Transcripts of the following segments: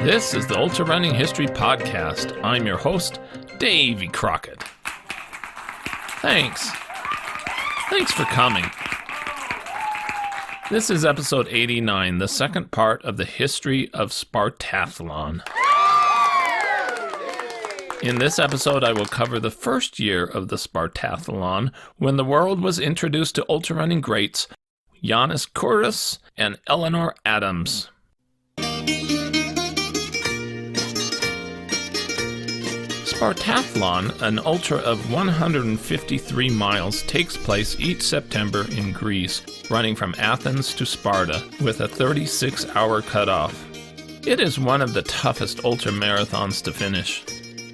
This is the Ultrarunning History Podcast. I'm your host, Davey Crockett. Thanks for coming. This is episode 89, the second part of the history of Spartathlon. In this episode, I will cover the first year of the Spartathlon, when the world was introduced to ultrarunning greats Yiannis Kouros and Eleanor Adams. Spartathlon, an ultra of 153 miles, takes place each September in Greece, running from Athens to Sparta, with a 36-hour cutoff. It is one of the toughest ultra marathons to finish.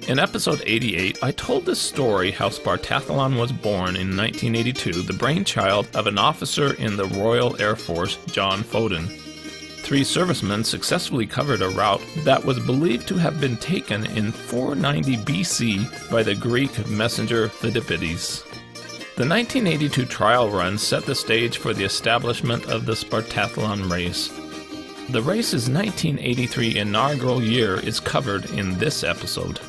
In episode 88, I told the story how Spartathlon was born in 1982, the brainchild of an officer in the Royal Air Force, John Foden. 3 servicemen successfully covered a route that was believed to have been taken in 490 BC by the Greek messenger Phidippides. The 1982 trial run set the stage for the establishment of the Spartathlon race. The race's 1983 inaugural year is covered in this episode.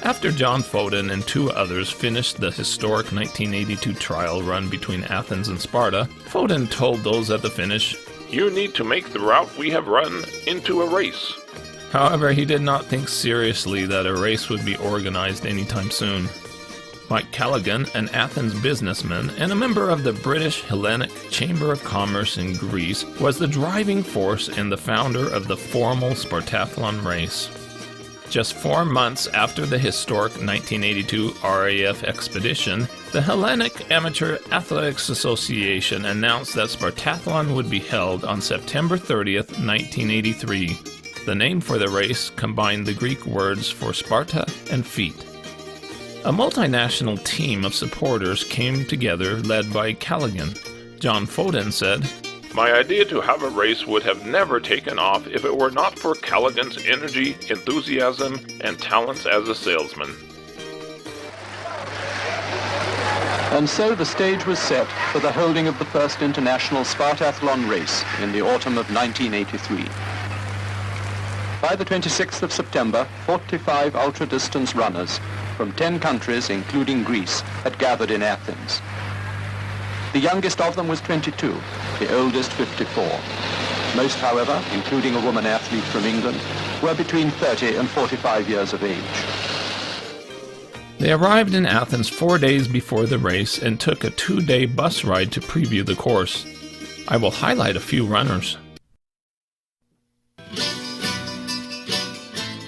After John Foden and 2 others finished the historic 1982 trial run between Athens and Sparta, Foden told those at the finish, "You need to make the route we have run into a race." However, he did not think seriously that a race would be organized anytime soon. Mike Callaghan, an Athens businessman and a member of the British Hellenic Chamber of Commerce in Greece, was the driving force and the founder of the formal Spartathlon race. Just 4 months after the historic 1982 RAF expedition, the Hellenic Amateur Athletics Association announced that Spartathlon would be held on September 30th, 1983. The name for the race combined the Greek words for Sparta and feet. A multinational team of supporters came together led by Callaghan. John Foden said, "My idea to have a race would have never taken off if it were not for Callaghan's energy, enthusiasm, and talents as a salesman." And so the stage was set for the holding of the first international Spartathlon race in the autumn of 1983. By the 26th of September, 45 ultra-distance runners from 10 countries, including Greece, had gathered in Athens. The youngest of them was 22, the oldest 54. Most, however, including a woman athlete from England, were between 30 and 45 years of age. They arrived in Athens 4 days before the race and took a 2-day bus ride to preview the course. I will highlight a few runners.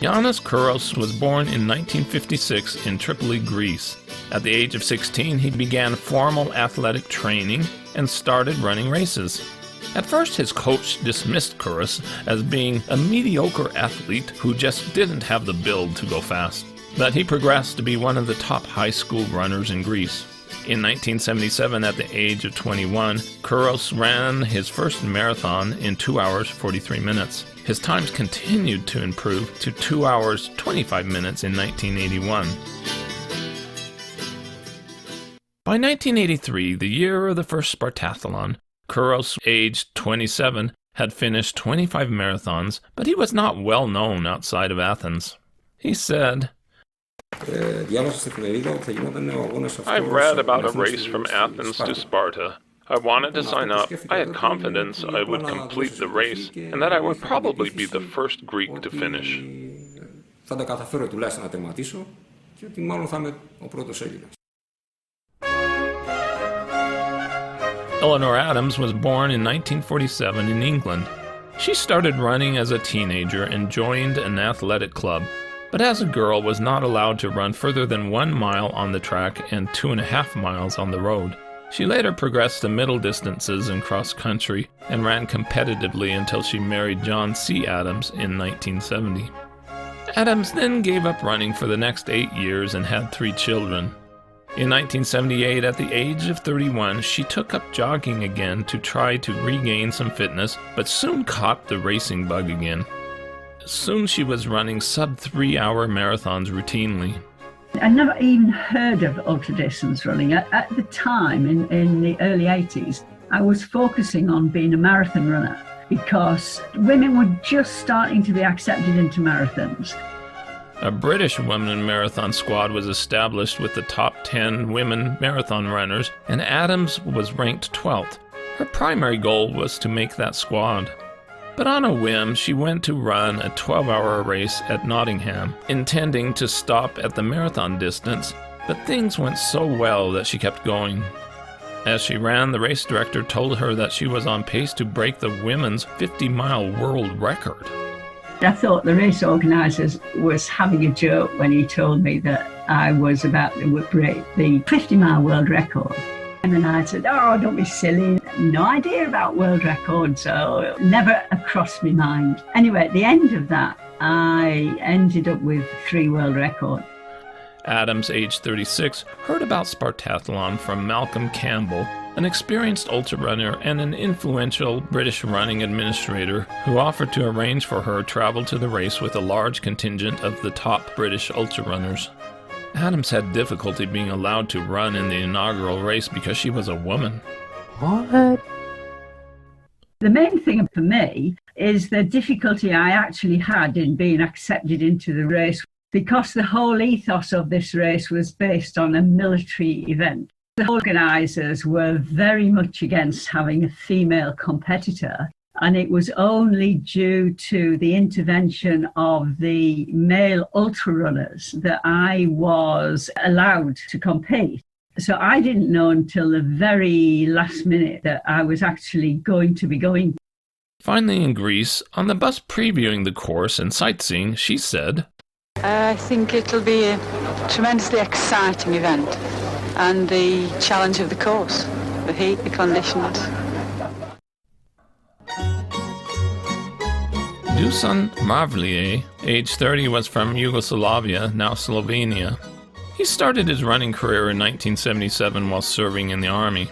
Yiannis Kouros was born in 1956 in Tripoli, Greece. At the age of 16, he began formal athletic training and started running races. At first, his coach dismissed Kouros as being a mediocre athlete who just didn't have the build to go fast. But he progressed to be one of the top high school runners in Greece. In 1977, at the age of 21, Kouros ran his first marathon in 2 hours 43 minutes. His times continued to improve to 2 hours 25 minutes in 1981. By 1983, the year of the first Spartathlon, Kouros, aged 27, had finished 25 marathons, but he was not well known outside of Athens. He said, "I read about a race from Athens to Sparta. I wanted to sign up. I had confidence I would complete the race and that I would probably be the first Greek to finish." Eleanor Adams was born in 1947 in England. She started running as a teenager and joined an athletic club, but as a girl was not allowed to run further than 1 mile on the track and 2.5 miles on the road. She later progressed to middle distances and cross country and ran competitively until she married John C. Adams in 1970. Adams then gave up running for the next 8 years and had 3 children. In 1978, at the age of 31, she took up jogging again to try to regain some fitness, but soon caught the racing bug again. Soon she was running sub-3-hour marathons routinely. I never even heard of ultra-distance running. At the time, in the early 80s, I was focusing on being a marathon runner. because women were just starting to be accepted into marathons. A British women marathon squad was established with the top 10 women marathon runners, and Adams was ranked 12th. Her primary goal was to make that squad. But on a whim, she went to run a 12-hour race at Nottingham, intending to stop at the marathon distance, but things went so well that she kept going. As she ran, the race director told her that she was on pace to break the women's 50-mile world record. I thought the race organisers was having a joke when he told me that I was about to break the 50-mile world record. And then I said, oh, don't be silly. No idea about world records, so never crossed my mind. Anyway, at the end of that, I ended up with 3 world records. Adams, age 36, heard about Spartathlon from Malcolm Campbell, an experienced ultra-runner and an influential British running administrator who offered to arrange for her travel to the race with a large contingent of the top British ultra-runners. Adams had difficulty being allowed to run in the inaugural race because she was a woman. What? The main thing for me is the difficulty I actually had in being accepted into the race, because the whole ethos of this race was based on a military event. The organisers were very much against having a female competitor, and it was only due to the intervention of the male ultra-runners that I was allowed to compete. So I didn't know until the very last minute that I was actually going to be going. Finally, in Greece, on the bus previewing the course and sightseeing, she said, I think it'll be a tremendously exciting event, and the challenge of the course, the heat, the conditions. Dusan Mavlije, age 30, was from Yugoslavia, now Slovenia. He started his running career in 1977 while serving in the army.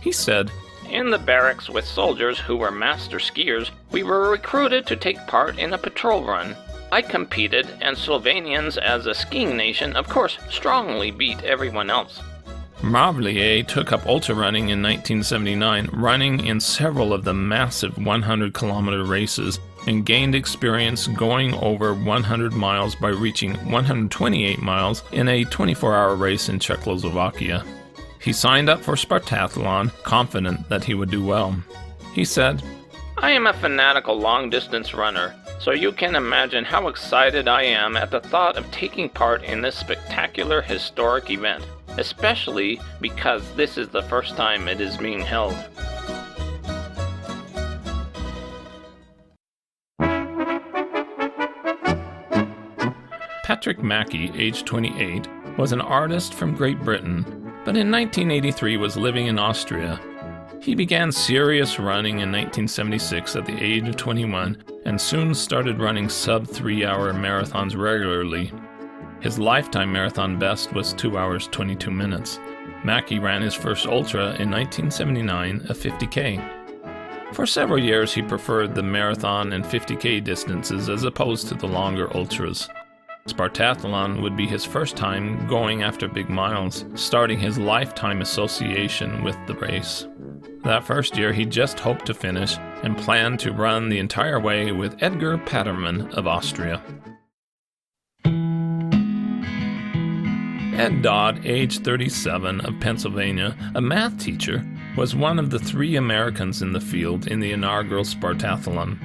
He said, "In the barracks with soldiers who were master skiers, we were recruited to take part in a patrol run. I competed, and Slovenians, as a skiing nation, of course, strongly beat everyone else." Mavlije took up ultra running in 1979, running in several of the massive 100-kilometer races, and gained experience going over 100 miles by reaching 128 miles in a 24-hour race in Czechoslovakia. He signed up for Spartathlon, confident that he would do well. He said, "I am a fanatical long-distance runner, so you can imagine how excited I am at the thought of taking part in this spectacular historic event, especially because this is the first time it is being held." Patrick Mackey, age 28, was an artist from Great Britain, but in 1983 was living in Austria. He began serious running in 1976 at the age of 21 and soon started running sub-3-hour marathons regularly. His lifetime marathon best was 2 hours 22 minutes. Mackey ran his first ultra in 1979, a 50K. For several years he preferred the marathon and 50K distances as opposed to the longer ultras. Spartathlon would be his first time going after big miles, starting his lifetime association with the race. That first year, he just hoped to finish and planned to run the entire way with Edgar Patterman of Austria. Ed Dodd, age 37, of Pennsylvania, a math teacher, was one of the 3 Americans in the field in the inaugural Spartathlon.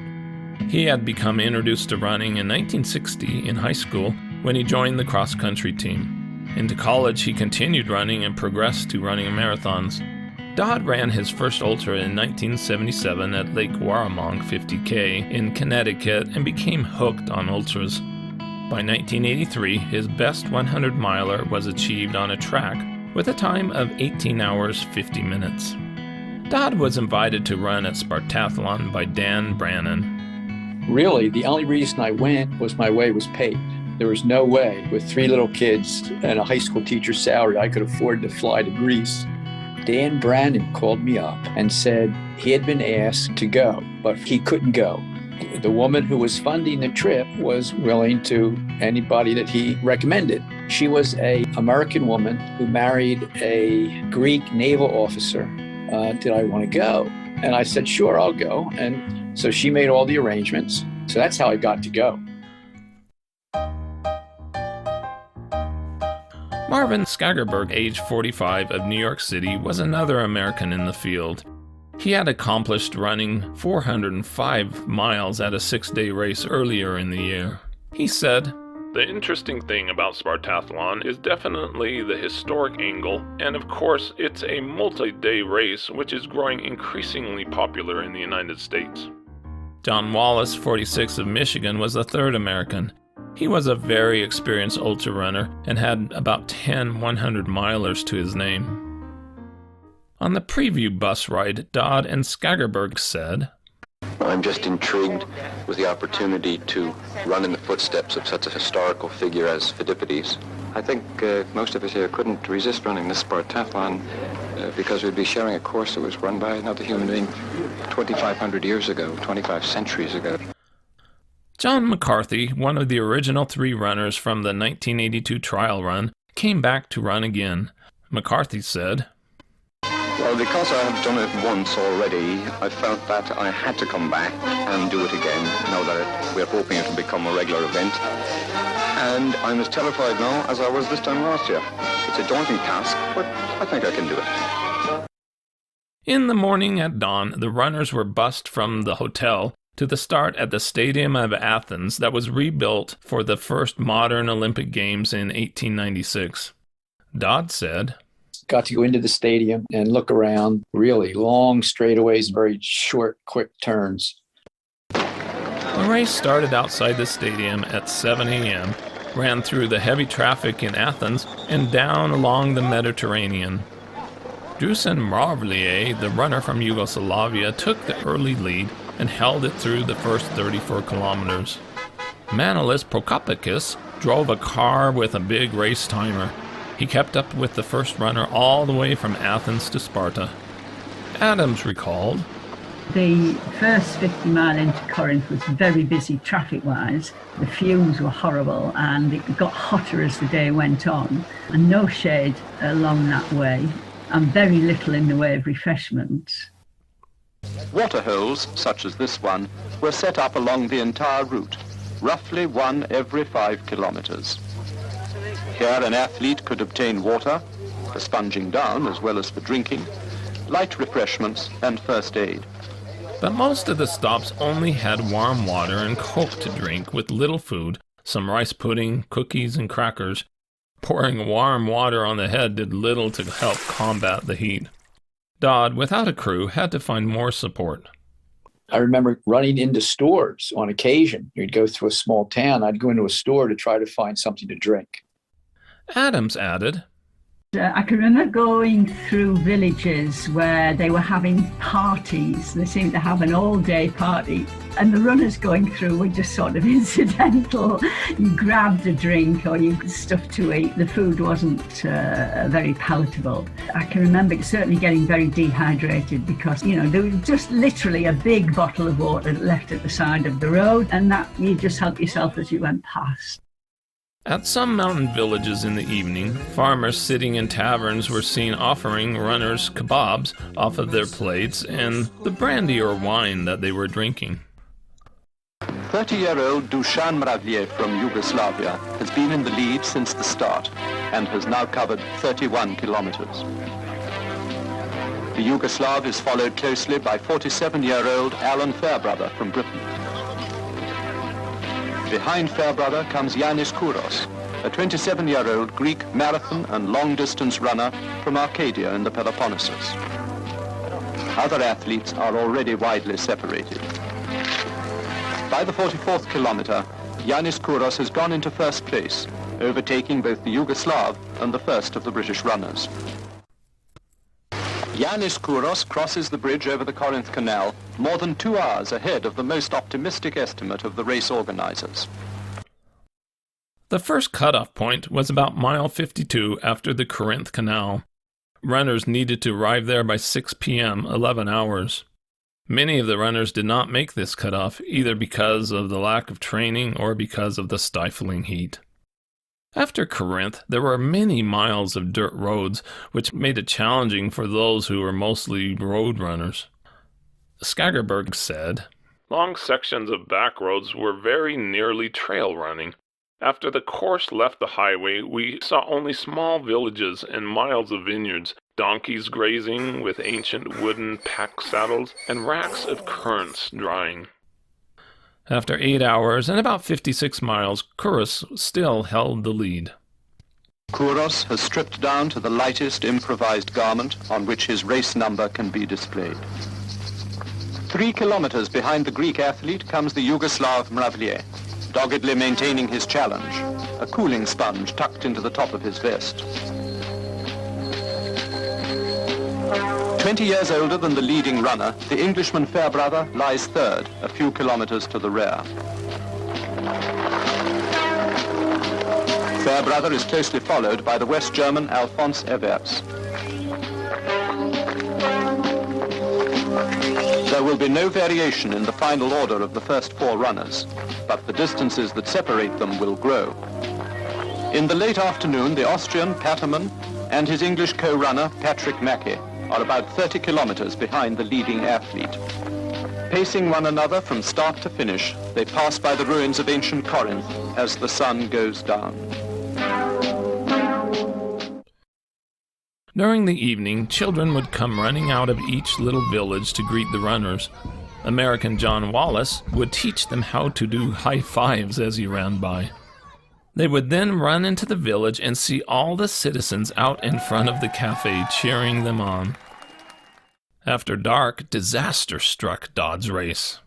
He had become introduced to running in 1960 in high school when he joined the cross-country team. Into college, he continued running and progressed to running marathons. Dodd ran his first ultra in 1977 at Lake Warramong 50K in Connecticut and became hooked on ultras. By 1983, his best 100-miler was achieved on a track with a time of 18 hours 50 minutes. Dodd was invited to run at Spartathlon by Dan Brannon. Really, the only reason I went was my way was paid. There was no way, with 3 little kids and a high school teacher's salary, I could afford to fly to Greece. Dan Brannon called me up and said he had been asked to go, but he couldn't go. The woman who was funding the trip was willing to anybody that he recommended. She was an American woman who married a Greek naval officer. Did I want to go? And I said, sure, I'll go. And So she made all the arrangements. So that's how I got to go. Marvin Skagerberg, age 45, of New York City, was another American in the field. He had accomplished running 405 miles at a 6-day race earlier in the year. He said, "The interesting thing about Spartathlon is definitely the historic angle, and of course it's a multi-day race which is growing increasingly popular in the United States." John Wallace, 46, of Michigan, was the third American. He was a very experienced ultra runner and had about 10 100-milers to his name. On the preview bus ride, Dodd and Skagerberg said, "I'm just intrigued with the opportunity to run in the footsteps of such a historical figure as Phidippides. I think most of us here couldn't resist running the Spartathlon because we'd be sharing a course that was run by another human being 2,500 years ago, 25 centuries ago." John McCarthy, one of the original 3 runners from the 1982 trial run, came back to run again. McCarthy said, "Well, because I have done it once already, I felt that I had to come back and do it again, now that we're hoping it will become a regular event. And I'm as terrified now as I was this time last year. It's a daunting task, but I think I can do it." In the morning at dawn, the runners were bussed from the hotel to the start at the Stadium of Athens that was rebuilt for the first modern Olympic Games in 1896. Dodd said, Got to go into the stadium and look around, really long straightaways, very short, quick turns. The race started outside the stadium at 7 a.m., ran through the heavy traffic in Athens, and down along the Mediterranean. Dusan Mravlier, the runner from Yugoslavia, took the early lead and held it through the first 34 kilometers. Manolis Prokopakis drove a car with a big race timer. He kept up with the first runner all the way from Athens to Sparta. Adams recalled, The first 50 mile into Corinth was very busy traffic-wise. The fumes were horrible and it got hotter as the day went on, and no shade along that way and very little in the way of refreshments. Water holes, such as this one, were set up along the entire route, roughly one every 5 kilometers. Here an athlete could obtain water, for sponging down as well as for drinking, light refreshments and first aid. but most of the stops only had warm water and Coke to drink with little food, some rice pudding, cookies, and crackers. Pouring warm water on the head did little to help combat the heat. Dodd, without a crew, had to find more support. I remember running into stores on occasion. You'd go through a small town. I'd go into a store to try to find something to drink. Adams added, I can remember going through villages where they were having parties. They seemed to have an all-day party, and the runners going through were just sort of incidental. You grabbed a drink or you stuff to eat. The food wasn't very palatable. I can remember certainly getting very dehydrated because, there was just literally a big bottle of water left at the side of the road, and that you just helped yourself as you went past. At some mountain villages in the evening, farmers sitting in taverns were seen offering runners kebabs off of their plates and the brandy or wine that they were drinking. 30-year-old Dusan Mravlier from Yugoslavia has been in the lead since the start and has now covered 31 kilometers. The Yugoslav is followed closely by 47-year-old Alan Fairbrother from Britain. Behind Fairbrother comes Yiannis Kouros, a 27-year-old Greek marathon and long-distance runner from Arcadia in the Peloponnesus. Other athletes are already widely separated. By the 44th kilometer, Yiannis Kouros has gone into first place, overtaking both the Yugoslav and the first of the British runners. Yiannis Kouros crosses the bridge over the Corinth Canal more than 2 hours ahead of the most optimistic estimate of the race organizers. The first cutoff point was about mile 52 after the Corinth Canal. Runners needed to arrive there by 6 p.m., 11 hours. Many of the runners did not make this cutoff, either because of the lack of training or because of the stifling heat. After Corinth, there were many miles of dirt roads, which made it challenging for those who were mostly road runners. Skagerberg said, Long sections of back roads were very nearly trail running. After the course left the highway, we saw only small villages and miles of vineyards, donkeys grazing with ancient wooden pack saddles, and racks of currants drying. After 8 hours and about 56 miles, Kouros still held the lead. Kouros has stripped down to the lightest improvised garment on which his race number can be displayed. 3 kilometers behind the Greek athlete comes the Yugoslav Mravlje, doggedly maintaining his challenge, a cooling sponge tucked into the top of his vest. 20 years older than the leading runner, the Englishman Fairbrother lies third, a few kilometers to the rear. Fairbrother is closely followed by the West German Alphonse Everts. There will be no variation in the final order of the first 4 runners, but the distances that separate them will grow. In the late afternoon, the Austrian Patterman and his English co-runner Patrick Mackey are about 30 kilometers behind the leading athlete. Pacing one another from start to finish, they pass by the ruins of ancient Corinth as the sun goes down. During the evening, children would come running out of each little village to greet the runners. American John Wallace would teach them how to do high fives as he ran by. They would then run into the village and see all the citizens out in front of the cafe cheering them on. After dark, disaster struck Dodd's race.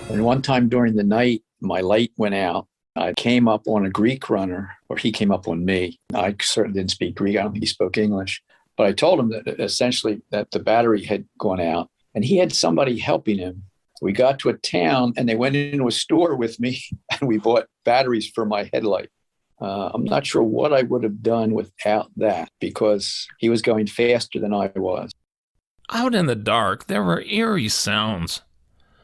And one time during the night, my light went out. I came up on a Greek runner, or he came up on me. I certainly didn't speak Greek. I don't think he spoke English. But I told him that essentially that the battery had gone out, and he had somebody helping him. We got to a town, and they went into a store with me, and we bought batteries for my headlight. I'm not sure what I would have done without that, because he was going faster than I was. Out in the dark, there were eerie sounds.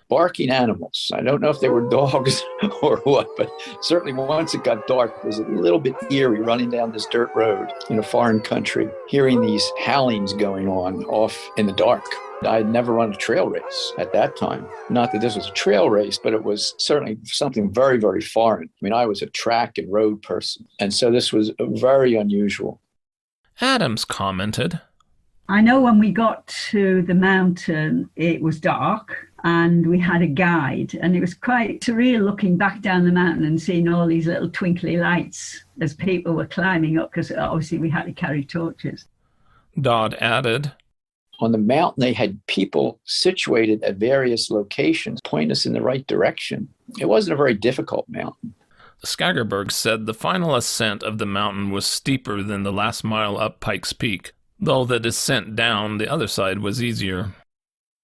Barking animals. I don't know if they were dogs or what, but certainly once it got dark, it was a little bit eerie running down this dirt road in a foreign country, hearing these howlings going on off in the dark. I had never run a trail race at that time. Not that this was a trail race, but it was certainly something very, very foreign. I mean, I was a track and road person, and so this was very unusual. Adams commented, I know when we got to the mountain, it was dark and we had a guide, and it was quite surreal looking back down the mountain and seeing all these little twinkly lights as people were climbing up, because obviously we had to carry torches. Dodd added, On the mountain, they had people situated at various locations, point us in the right direction. It wasn't a very difficult mountain. Skagerberg said the final ascent of the mountain was steeper than the last mile up Pikes Peak, though the descent down the other side was easier.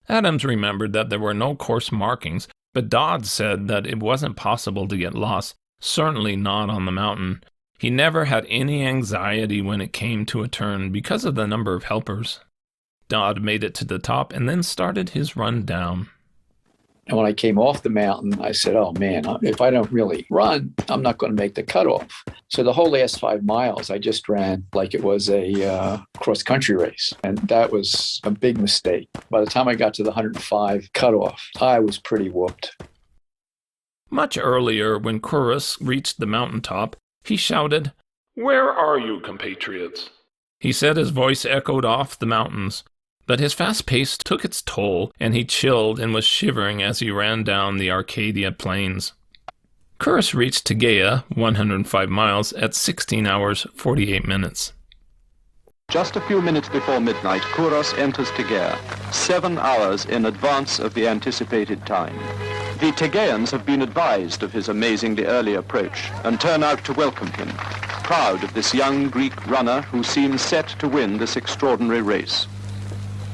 Adams remembered that there were no course markings, but Dodd said that it wasn't possible to get lost, certainly not on the mountain. He never had any anxiety when it came to a turn because of the number of helpers. Dodd made it to the top and then started his run down. And when I came off the mountain, I said, oh man, if I don't really run, I'm not going to make the cutoff. So the whole last 5 miles, I just ran like it was a cross-country race. And that was a big mistake. By the time I got to the 105 cutoff, I was pretty whooped. Much earlier, when Kouros reached the mountaintop, he shouted, "Where are you, compatriots?" He said his voice echoed off the mountains. But his fast pace took its toll, and he chilled and was shivering as he ran down the Arcadia plains. Kouros reached Tegea, 105 miles, at 16 hours, 48 minutes. Just a few minutes before midnight, Kouros enters Tegea, 7 hours in advance of the anticipated time. The Tegeans have been advised of his amazingly early approach and turn out to welcome him, proud of this young Greek runner who seems set to win this extraordinary race.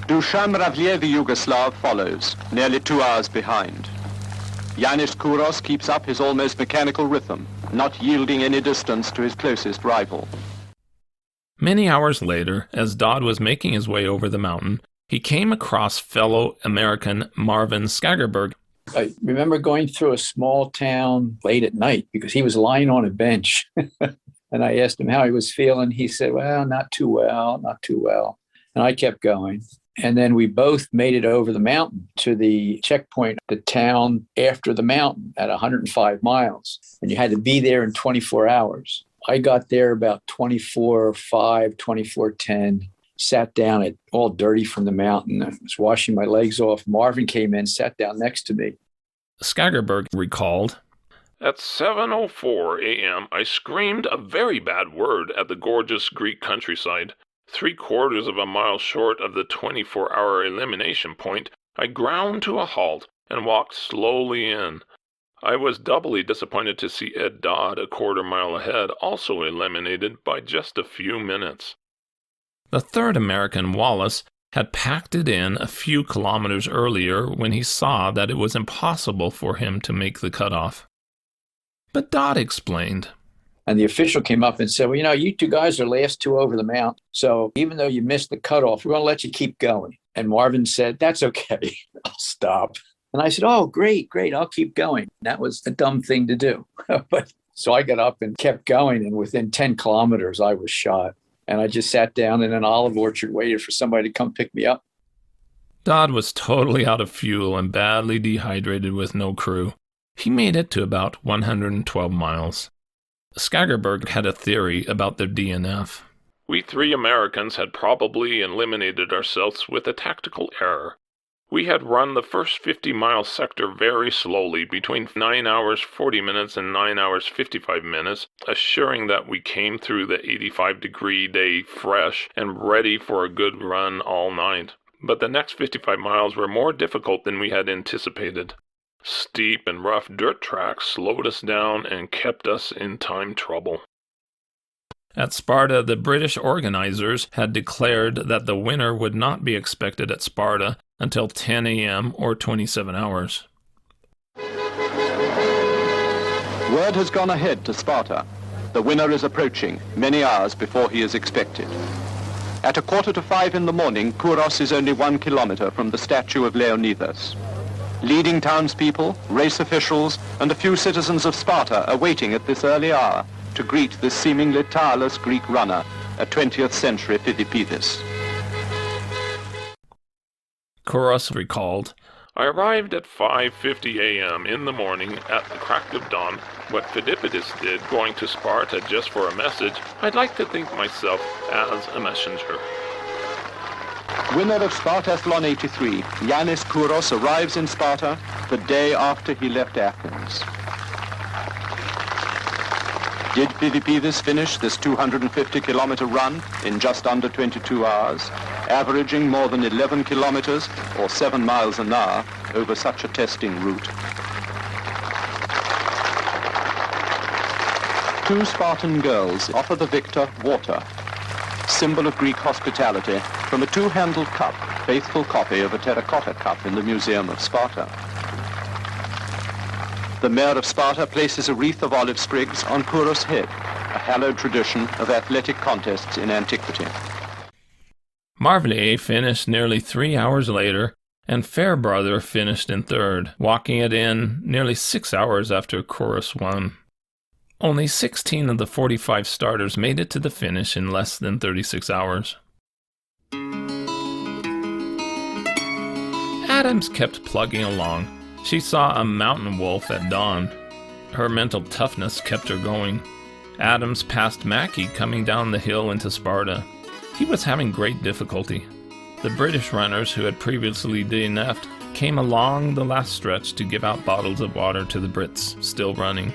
Dusan Mravlje, the Yugoslav, follows, nearly 2 hours behind. Yiannis Kouros keeps up his almost mechanical rhythm, not yielding any distance to his closest rival. Many hours later, as Dodd was making his way over the mountain, he came across fellow American Marvin Skagerberg. I remember going through a small town late at night because he was lying on a bench. And I asked him how he was feeling. He said, well, not too well. And I kept going. And then we both made it over the mountain to the checkpoint, the town after the mountain at 105 miles. And you had to be there in 24 hours. I got there about 24:05, 24:10, sat down all dirty from the mountain. I was washing my legs off. Marvin came in, sat down next to me. Skagerberg recalled, At 7:04 a.m., I screamed a very bad word at the gorgeous Greek countryside. 3/4 of a mile short of the 24-hour elimination point, I ground to a halt and walked slowly in. I was doubly disappointed to see Ed Dodd, a 1/4 mile ahead, also eliminated by just a few minutes. the third American, Wallace, had packed it in a few kilometers earlier when he saw that it was impossible for him to make the cutoff. But Dodd explained. And the official came up and said, well, you two guys are last two over the mountain. So even though you missed the cutoff, we're going to let you keep going. And Marvin said, that's okay. I'll stop. And I said, oh, great. I'll keep going. That was a dumb thing to do. But so I got up and kept going. And within 10 kilometers, I was shot. And I just sat down in an olive orchard, waited for somebody to come pick me up. Dodd was totally out of fuel and badly dehydrated with no crew. He made it to about 112 miles. Skagerberg had a theory about their DNF. We 3 Americans had probably eliminated ourselves with a tactical error. We had run the first 50-mile sector very slowly, between 9 hours 40 minutes and 9 hours 55 minutes, assuring that we came through the 85-degree day fresh and ready for a good run all night. But the next 55 miles were more difficult than we had anticipated. Steep and rough dirt tracks slowed us down and kept us in time trouble. At Sparta, the British organizers had declared that the winner would not be expected at Sparta until 10 a.m. or 27 hours. Word has gone ahead to Sparta. The winner is approaching, many hours before he is expected. At 4:45 in the morning, Kouros is only 1 kilometer from the statue of Leonidas. Leading townspeople, race officials, and a few citizens of Sparta are waiting at this early hour to greet this seemingly tireless Greek runner, a 20th century Phidippides. Kouros recalled, I arrived at 5:50 a.m. in the morning at the crack of dawn. What Phidippides did, going to Sparta just for a message, I'd like to think myself as a messenger. Winner of Spartathlon 83, Yiannis Kouros arrives in Sparta the day after he left Athens. Did Phidippides finish this 250-kilometer run in just under 22 hours, averaging more than 11 kilometers or 7 miles an hour over such a testing route? 2 Spartan girls offer the victor water, symbol of Greek hospitality, from a 2-handled cup, faithful copy of a terracotta cup in the Museum of Sparta. The mayor of Sparta places a wreath of olive sprigs on Kouros' head, a hallowed tradition of athletic contests in antiquity. Marvelier finished nearly 3 hours later, and Fairbrother finished in third, walking it in nearly 6 hours after Kouros won. Only 16 of the 45 starters made it to the finish in less than 36 hours. Adams kept plugging along. She saw a mountain wolf at dawn. Her mental toughness kept her going. Adams passed Mackey coming down the hill into Sparta. He was having great difficulty. The British runners who had previously DNF'd came along the last stretch to give out bottles of water to the Brits still running.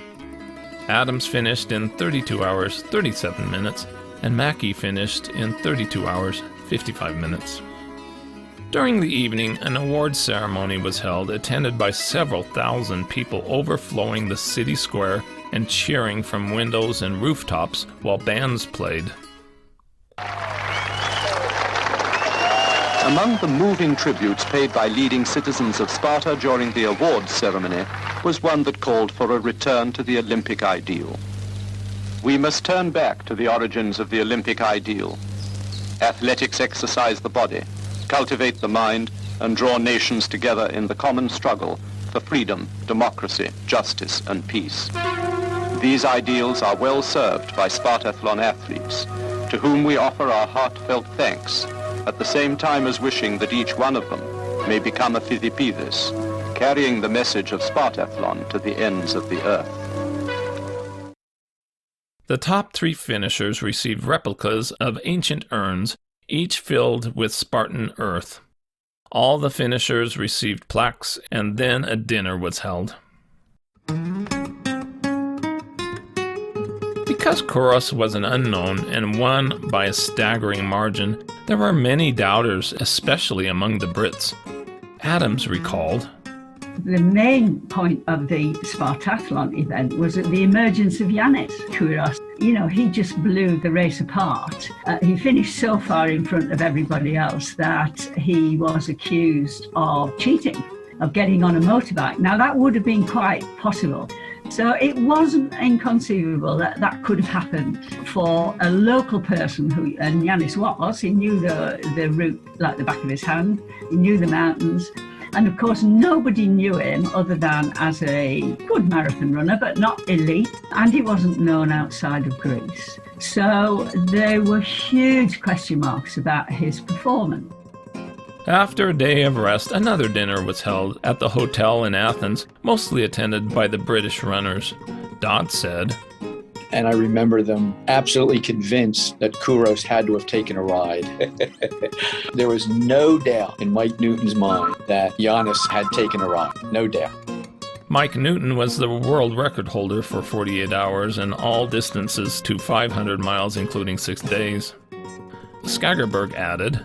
Adams finished in 32 hours, 37 minutes, and Mackey finished in 32 hours, 55 minutes. During the evening, an awards ceremony was held, attended by several thousand people overflowing the city square and cheering from windows and rooftops while bands played. Among the moving tributes paid by leading citizens of Sparta during the awards ceremony was one that called for a return to the Olympic ideal. We must turn back to the origins of the Olympic ideal. Athletics exercise the body, cultivate the mind, and draw nations together in the common struggle for freedom, democracy, justice, and peace. These ideals are well served by Spartathlon athletes, to whom we offer our heartfelt thanks at the same time as wishing that each one of them may become a Phidippides, carrying the message of Spartathlon to the ends of the earth. The top 3 finishers received replicas of ancient urns, each filled with Spartan earth. All the finishers received plaques, and then a dinner was held. Because Kouros was an unknown and won by a staggering margin, there were many doubters, especially among the Brits. Adams recalled, The main point of the Spartathlon event was the emergence of Yiannis Kouros. You know, he just blew the race apart. He finished so far in front of everybody else that he was accused of cheating, of getting on a motorbike. Now, that would have been quite possible. So it wasn't inconceivable that that could have happened for a local person who, and Yiannis was, he knew the route like the back of his hand, he knew the mountains. And of course, nobody knew him other than as a good marathon runner, but not elite. And he wasn't known outside of Greece. So there were huge question marks about his performance. After a day of rest, another dinner was held at the hotel in Athens, mostly attended by the British runners. Dodd said, And I remember them absolutely convinced that Kouros had to have taken a ride. There was no doubt in Mike Newton's mind that Yiannis had taken a ride. No doubt. Mike Newton was the world record holder for 48 hours and all distances to 500 miles, including 6 days. Skagerberg added,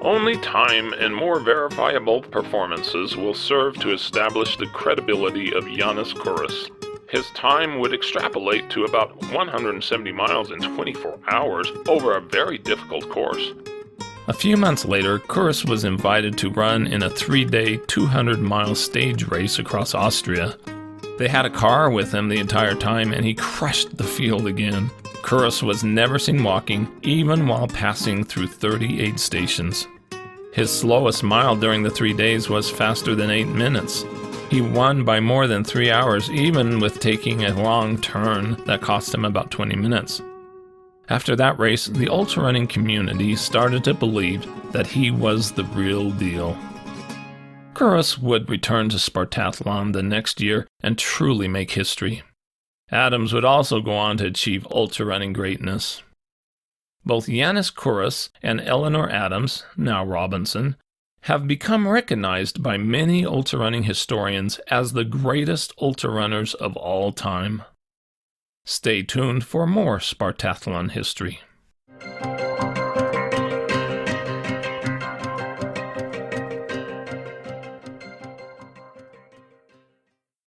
Only time and more verifiable performances will serve to establish the credibility of Yiannis Kouros. His time would extrapolate to about 170 miles in 24 hours over a very difficult course. A few months later, Kouros was invited to run in a 3-day, 200-mile stage race across Austria. They had a car with him the entire time, and he crushed the field again. Kouros was never seen walking, even while passing through 38 stations. His slowest mile during the 3 days was faster than 8 minutes. He won by more than 3 hours, even with taking a long turn that cost him about 20 minutes. After that race, the ultrarunning community started to believe that he was the real deal. Kouros would return to Spartathlon the next year and truly make history. Adams would also go on to achieve ultrarunning greatness. Both Yiannis Kouros and Eleanor Adams, now Robinson, have become recognized by many ultrarunning historians as the greatest ultrarunners of all time. Stay tuned for more Spartathlon history.